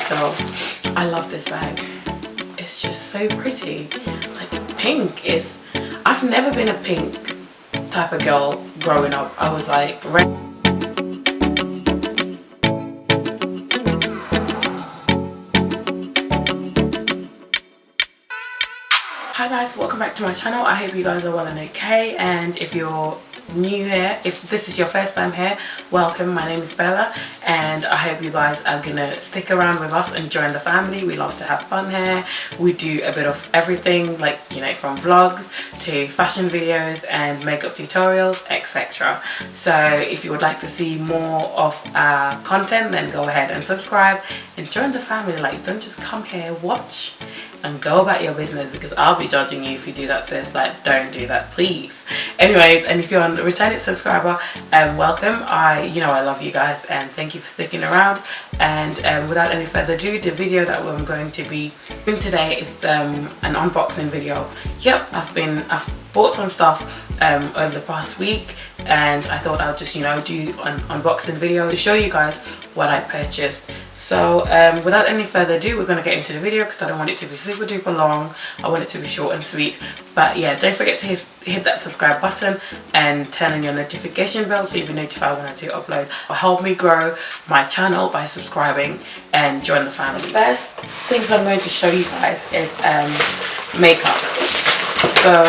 So I love this bag. It's just so pretty. Like pink is, I've never been a pink type of girl growing up. I was like red. Hi guys, welcome back to my channel. I hope you guys are well and okay, and if you're new here, if this is your first time here, welcome. My name is Bella and I hope you guys are gonna stick around with us and join the family. We love to have fun here. We do a bit of everything, like, you know, from vlogs to fashion videos and makeup tutorials, etc. So if you would like to see more of our content, then go ahead and subscribe and join the family. Like, don't just come here, watch and go about your business, because I'll be judging you if you do that, sis. Like, don't do that, please. Anyways, and if you're a returning subscriber, welcome. I love you guys and thank you for sticking around. And without any further ado, the video that I'm going to be doing today is an unboxing video. Yep, I've bought some stuff over the past week, and I thought I'll just do an unboxing video to show you guys what I purchased. So without any further ado, we're going to get into the video because I don't want it to be super duper long. I want it to be short and sweet. But yeah, don't forget to hit that subscribe button and turn on your notification bell so you'll be notified when I do upload. Or help me grow my channel by subscribing and join the family. First things I'm going to show you guys is makeup. So,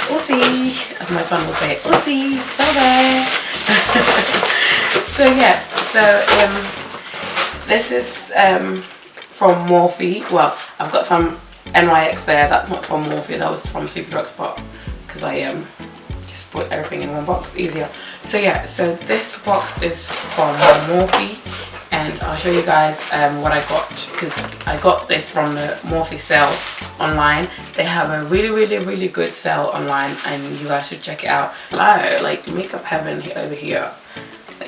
oopsie, as my son will say, oopsie, so there. So yeah, this is from Morphe. Well, I've got some NYX there. That's not from Morphe. That was from Superdrug Spot, because I just put everything in one box, easier. So yeah, so this box is from Morphe, and I'll show you guys what I got, because I got this from the Morphe sale online. They have a really good sale online, and you guys should check it out. Hello, like makeup heaven over here.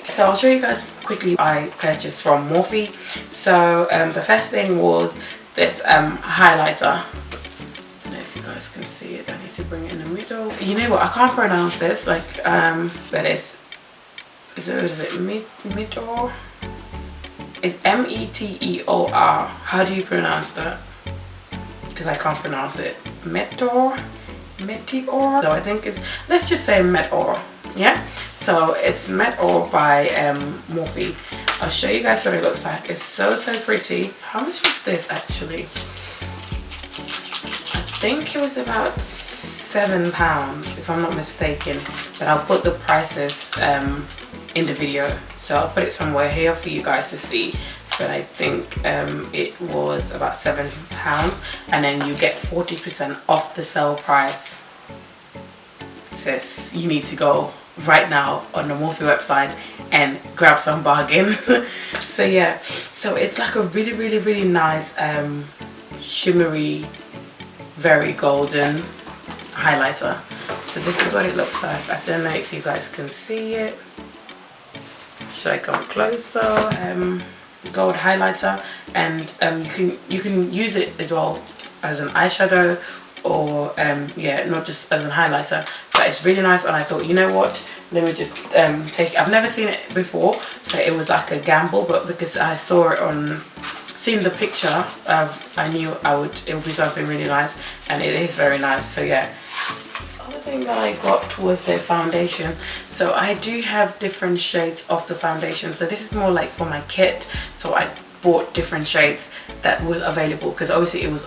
So I'll show you guys quickly what I purchased from Morphe. So the first thing was this highlighter. I don't know if you guys can see it. I need to bring it in the middle. You know what? I can't pronounce this. Like, but is it Meteor? It's Meteor. How do you pronounce that? Because I can't pronounce it. Meteor. So I think it's, let's just say Meteor. Yeah, so it's Meteor by Morphe. I'll show you guys what it looks like. It's so pretty. How much was this actually? I think it was about £7 if I'm not mistaken, but I'll put the prices in the video, so I'll put it somewhere here for you guys to see. But I think it was about £7, and then you get 40% off the sale price. Sis, you need to go right now on the Morphe website and grab some bargain. So yeah, so it's like a really nice shimmery, very golden highlighter. So this is what it looks like. I don't know if you guys can see it. Should I come closer? Gold highlighter, and you can use it as well as an eyeshadow, or yeah, not just as a highlighter. But it's really nice, and I thought, you know what, let me just take it. I've never seen it before, so it was like a gamble, but because I saw it seen the picture, I knew it would be something really nice, and it is very nice. So yeah. The other thing that I got was the foundation. So I do have different shades of the foundation, so this is more like for my kit. So I bought different shades that was available, because obviously it was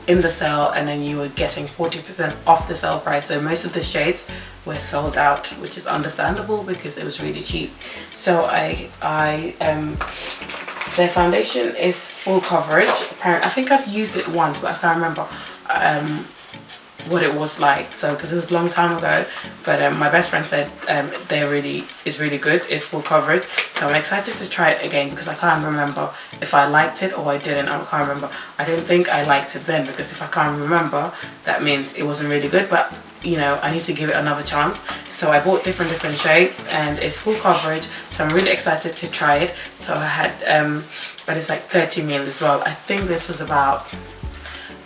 in the sale, and then you were getting 40% off the sale price. So most of the shades were sold out, which is understandable because it was really cheap. So their foundation is full coverage. Apparently, I think I've used it once, but I can't remember what it was like. So because it was a long time ago, but my best friend said it's really good. It's full coverage, so I'm excited to try it again, because I can't remember if I liked it or I didn't. I can't remember. I don't think I liked it then, because if I can't remember, that means it wasn't really good. But you know, I need to give it another chance. So I bought different shades, and it's full coverage, so I'm really excited to try it. So I had but it's like 30 ml as well. I think this was about,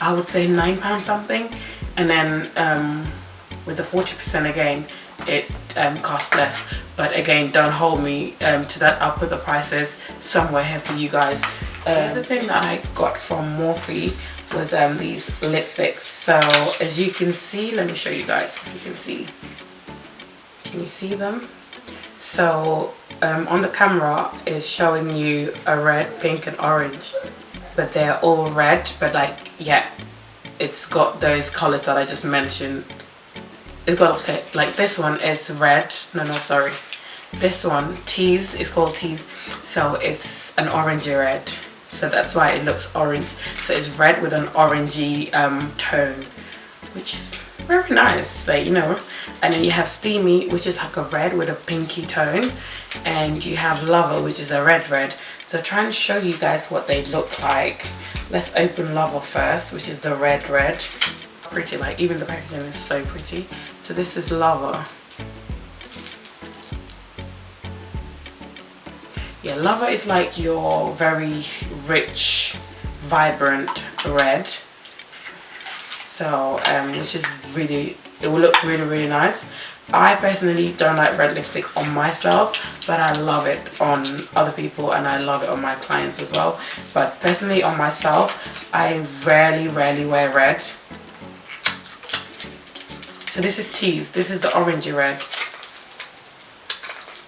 I would say, £9 something. And then with the 40% again, it costs less. But again, don't hold me to that. I'll put the prices somewhere here for you guys. The other thing that I got from Morphe was these lipsticks. So as you can see, let me show you guys. You can see. Can you see them? So on the camera it's showing you a red, pink and orange, but they're all red, but like, yeah, it's got those colors that I just mentioned. It's got, okay, like this one is red, no sorry, this one, Tease, is called Tease, so it's an orangey red, so that's why it looks orange. So it's red with an orangey tone, which is very nice, like, you know. And then you have Steamy, which is like a red with a pinky tone, and you have Lover, which is a red. So trying to show you guys what they look like. Let's open Lover first, which is the red. Pretty, like even the packaging is so pretty. So this is Lover. Yeah, Lover is like your very rich, vibrant red. So which is really, it will look really nice. I personally don't like red lipstick on myself, but I love it on other people and I love it on my clients as well. But personally on myself, I rarely wear red. So this is Tease. This is the orangey red.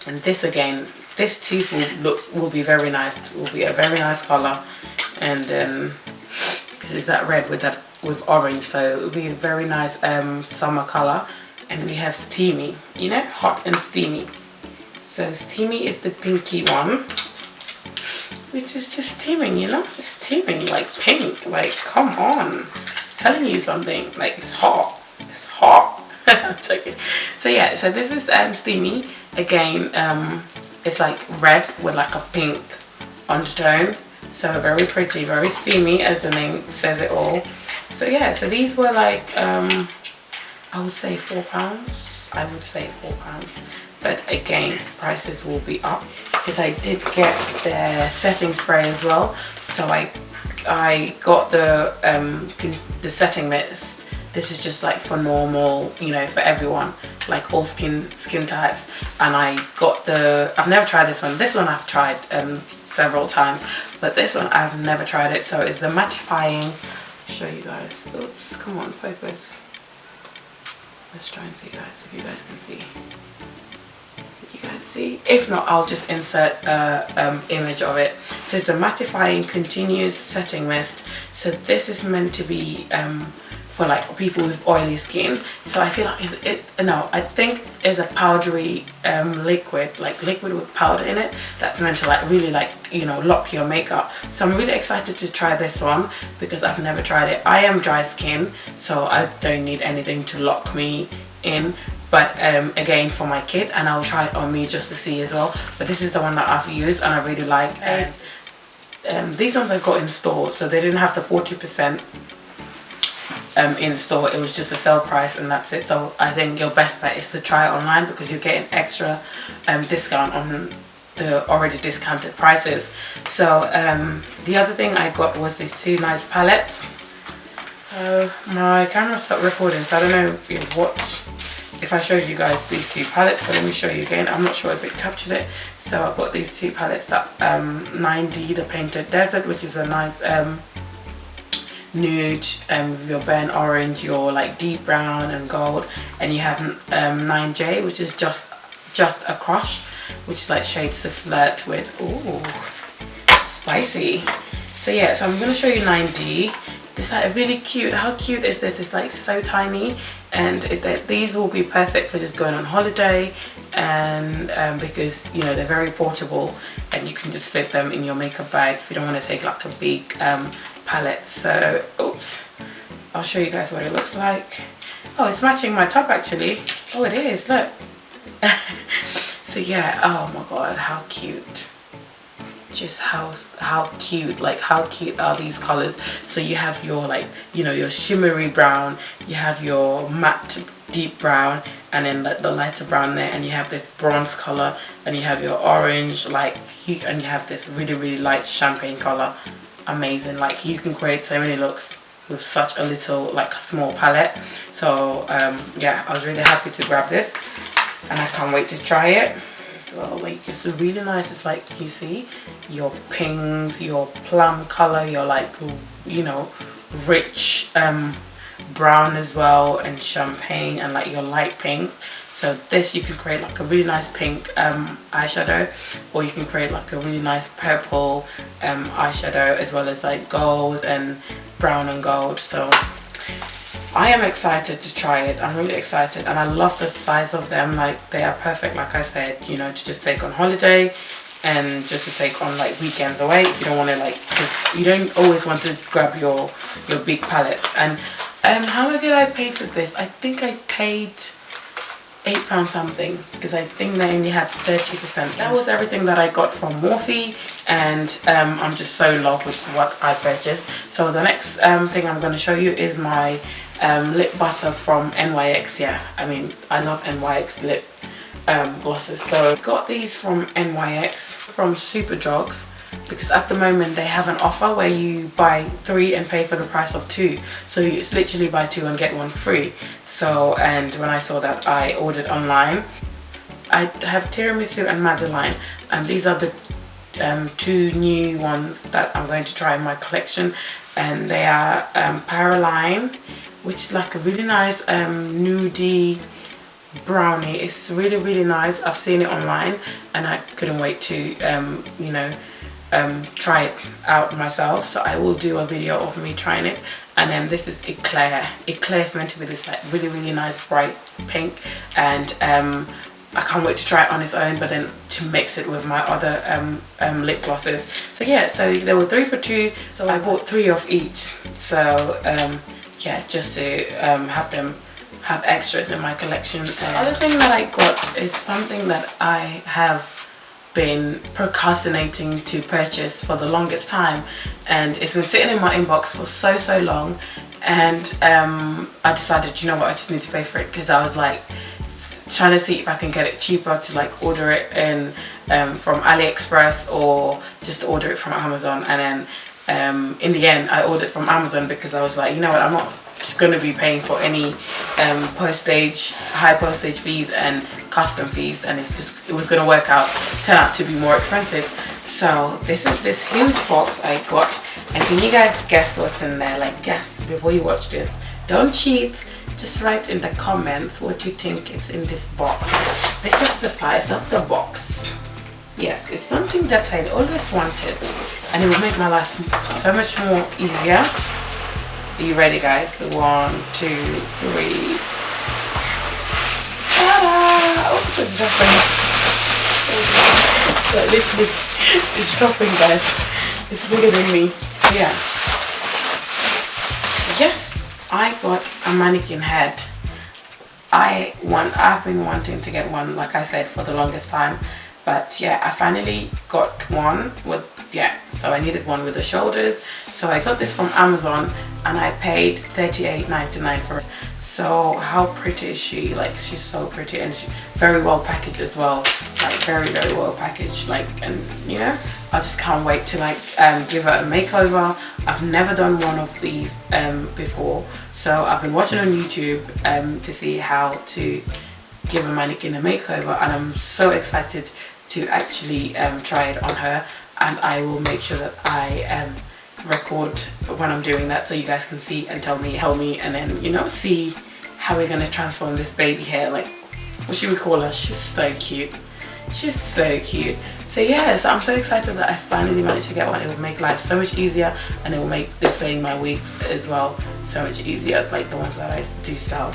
And this again, this Tease will be very nice. It will be a very nice color. And then because it's that red with orange, so it will be a very nice summer color. And we have Steamy, you know, hot and steamy. So Steamy is the pinky one, which is just steaming, you know, it's steaming like pink, like come on, it's telling you something, like it's hot, I'm joking. So yeah, so this is Steamy again. It's like red with like a pink undertone, so very pretty, very steamy, as the name says it all. So yeah, so these were like I would say £4. I would say £4, but again prices will be up because I did get their setting spray as well. So I got the setting mist. This is just like for normal, you know, for everyone, like all skin types. And I got the, I've never tried this one. This one I've tried several times, but this one I've never tried it. So it's the mattifying. Show you guys. Oops, come on, focus. Let's try and see, guys, if you guys can see. Can you guys see? If not, I'll just insert image of it. So it's the mattifying continuous setting mist. So this is meant to be for like people with oily skin. So I feel like I think it's a powdery liquid, like liquid with powder in it, that's meant to like really, like, you know, lock your makeup. So I'm really excited to try this one because I've never tried it. I am dry skin, so I don't need anything to lock me in, but again, for my kit, and I'll try it on me just to see as well. But this is the one that I've used and I really like. And these ones I got in store, so they didn't have the 40% in store. It was just a sale price and that's it. So I think your best bet is to try it online because you get an extra discount on the already discounted prices. So the other thing I got was these two nice palettes. So my camera stopped recording, so I don't know if I showed you guys these two palettes, but let me show you again. I'm not sure if it captured it. So I've got these two palettes, that 9D, the Painted Desert, which is a nice nude with your burnt orange, your like deep brown and gold, and you have 9J, which is just a crush, which is like shades to flirt with. Ooh, spicy. So yeah, so I'm gonna show you 9D. It's like really cute. How cute is this? It's like so tiny, and these will be perfect for just going on holiday, and because, you know, they're very portable and you can just fit them in your makeup bag if you don't want to take like a big palette. So oops, I'll show you guys what it looks like. Oh, it's matching my top actually. Oh, it is, look. So yeah, oh my god, how cute. Just how cute, like how cute are these colors. So you have your, like, you know, your shimmery brown, you have your matte deep brown, and then like the lighter brown there, and you have this bronze color, and you have your orange, like, and you have this really light champagne color. Amazing. Like, you can create so many looks with such a little, like, a small palette. So yeah, I was really happy to grab this and I can't wait to try it. as well. Like it's really nice. It's like you see your pinks, your plum color, your like, you know, rich brown as well, and champagne, and like your light pink. So this, you can create like a really nice pink eyeshadow, or you can create like a really nice purple eyeshadow, as well as like gold and brown and gold. So I am excited to try it. I'm really excited, and I love the size of them. Like they are perfect, like I said, you know, to just take on holiday and just to take on like weekends away. If you don't want to like, you don't always want to grab your big palettes. And how much did I pay for this? I think I paid £8 something, because I think they only had 30%. That was everything that I got from Morphe, and I'm just so in love with what I purchased. So the next thing I'm going to show you is my lip butter from NYX. Yeah, I mean, I love NYX lip glosses. So I got these from NYX from Superdrugs, because at the moment they have an offer where you buy 3 and pay for the price of 2. So it's literally buy 2 and get 1 free. So, and when I saw that, I ordered online. I have tiramisu and madeleine, and these are the 2 new ones that I'm going to try in my collection. And they are Paraline, which is like a really nice nudie brownie. It's really nice. I've seen it online and I couldn't wait to you know, try it out myself. So I will do a video of me trying it. And then this is Eclair. Eclair is meant to be this like really nice bright pink, and I can't wait to try it on its own, but then to mix it with my other lip glosses. So yeah, so there were 3 for 2, so I bought 3 of each. So yeah, just to have extras in my collection. The other thing that I got is something that I have been procrastinating to purchase for the longest time, and it's been sitting in my inbox for so long, and I decided, you know what, I just need to pay for it, because I was like trying to see if I can get it cheaper to like order it in from AliExpress, or just order it from Amazon. And then in the end I ordered from Amazon, because I was like, you know what, I'm not just going to be paying for any high postage fees and custom fees, and it was going to turn out to be more expensive. So this is this huge box I got, and can you guys guess what's in there? Like, guess before you watch this. Don't cheat, just write in the comments what you think is in this box. This is the size of the box. Yes, it's something that I always wanted, and it will make my life so much more easier. Are you ready, guys? 1, 2, 3. Ta-da! Oops, it's dropping. So literally, it's dropping, guys. It's bigger than me. Yeah. Yes, I got a mannequin head. I've been wanting to get one, like I said, for the longest time. But yeah, I finally got one with, yeah, so I needed one with the shoulders. So I got this from Amazon, and I paid $38.99 for it. So how pretty is she? Like, she's so pretty, and she's very well packaged as well. Like very well packaged. Like, and you know, I just can't wait to like give her a makeover. I've never done one of these before, so I've been watching on YouTube to see how to give a mannequin a makeover, and I'm so excited to actually try it on her. And I will make sure that I record when I'm doing that, so you guys can see and tell me, and then, you know, see how we're gonna transform this baby hair. Like, what should we call her? She's so cute. She's so cute. So yeah, so I'm so excited that I finally managed to get one. It will make life so much easier, and it will make displaying my wigs as well so much easier, like the ones that I do sell.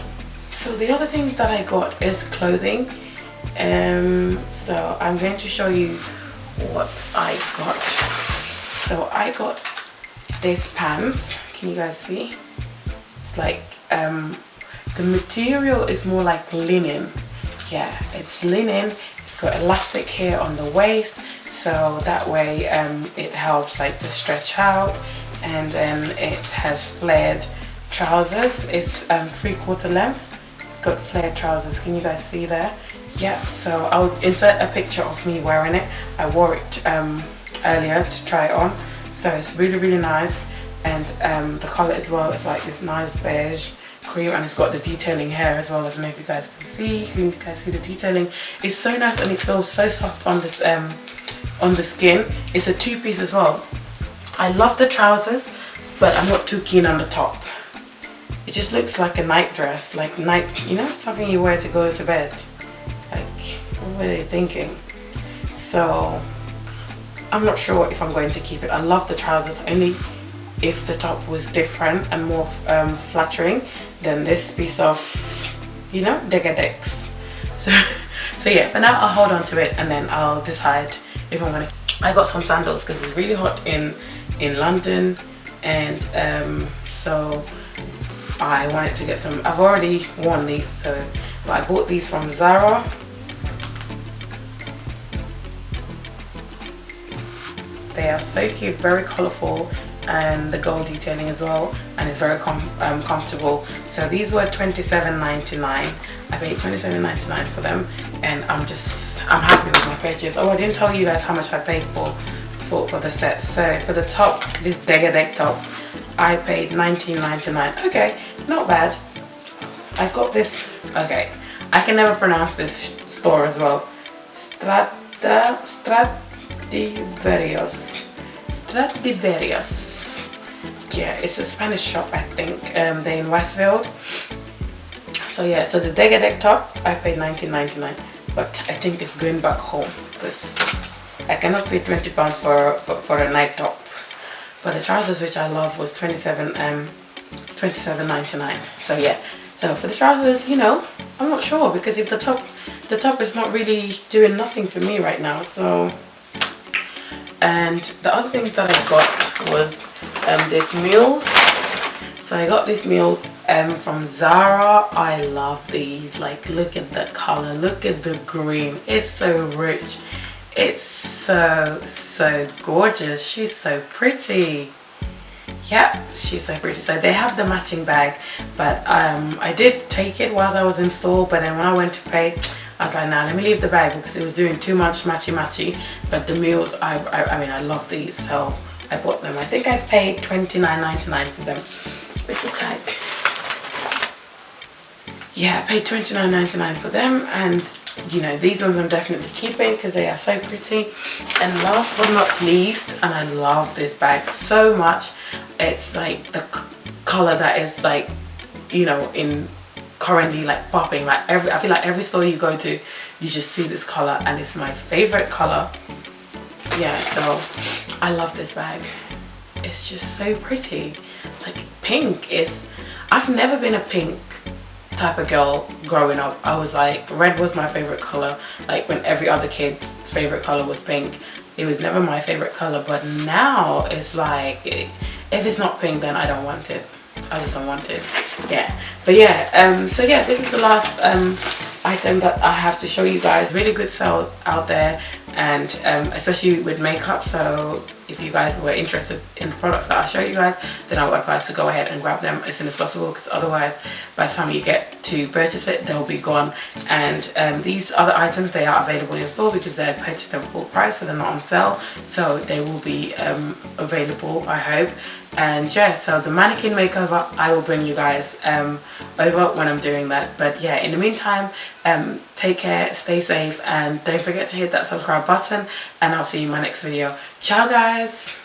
So the other things that I got is clothing. So I'm going to show you what I got. So I got these pants. Can you guys see? It's like the material is more like linen. Yeah, it's linen. It's got elastic here on the waist, so that way it helps like to stretch out. And then it has flared trousers. It's 3/4 length. It's got flared trousers. Can you guys see there? Yeah, so I'll insert a picture of me wearing it. I wore it earlier to try it on. So it's really nice. And the color as well is like this nice beige cream, and it's got the detailing here as well. I don't know if you guys can see. Can you guys see the detailing? It's so nice and it feels so soft on this on the skin. It's a two-piece as well. I love the trousers, but I'm not too keen on the top. It just looks like a night dress, like night, you know, something you wear to go to bed. Like, what were they thinking? So I'm not sure if I'm going to keep it. I love the trousers, only if the top was different and more flattering than this piece of, you know, Degadex. So yeah, for now I'll hold on to it and then I'll decide if I'm gonna. I got some sandals because it's really hot in London, and so I wanted to get some. I've already worn these, so but I bought these from Zara. They are so cute, very colourful, and the gold detailing as well, and it's very comfortable. So these were £27.99. I paid £27.99 for them, and I'm happy with my purchase. Oh, I didn't tell you guys how much I paid for the set. So for the top, this Degadeck top, I paid £19.99. Okay, not bad. I got this. Okay, I can never pronounce this store as well. Stradivarius. Yeah, it's a Spanish shop, I think. They're in Westfield. So yeah, so the Degadeck top I paid £19.99, but I think it's going back home because I cannot pay £20 for a night top. But the trousers, which I love, was £27.99. So yeah, so for the trousers, you know, I'm not sure because if the top is not really doing nothing for me right now. So, and the other thing that I got was these mules. So I got these mules from Zara. I love these. Like, look at the color, look at the green. It's so rich. It's so gorgeous. She's so pretty. Yeah, she's so pretty. So they have the matching bag, but I did take it whilst I was in store, but then when I went to pay, I was like, nah, let me leave the bag because it was doing too much matchy. But the mules, I mean, I love these, so I bought them. I think I paid £29.99 for them. Where's the tag? Yeah, I paid £29.99 for them, and you know, these ones I'm definitely keeping because they are so pretty. And last but not least, and I love this bag so much, it's like the color that is like, you know, in currently like popping. Like I feel like every store you go to, you just see this color, and it's my favorite color. Yeah, so I love this bag. It's just so pretty. Like pink is, I've never been a pink type of girl growing up. I was like, red was my favorite color. Like when every other kid's favorite color was pink, it was never my favorite color. But now it's like, if it's not pink, then I don't want it. I just don't want it. Yeah, but yeah, so yeah, this is the last item that I have to show you guys. Really good sale out there, and especially with makeup. So if you guys were interested in the products that I showed you guys, then I would advise to go ahead and grab them as soon as possible, because otherwise by the time you get to purchase it, they'll be gone. And these other items, they are available in store because they purchased them full price, so they're not on sale, so they will be available, I hope. And yeah, so the mannequin makeover, I will bring you guys over when I'm doing that. But yeah, in the meantime, take care, stay safe, and don't forget to hit that subscribe button, and I'll see you in my next video. Ciao guys.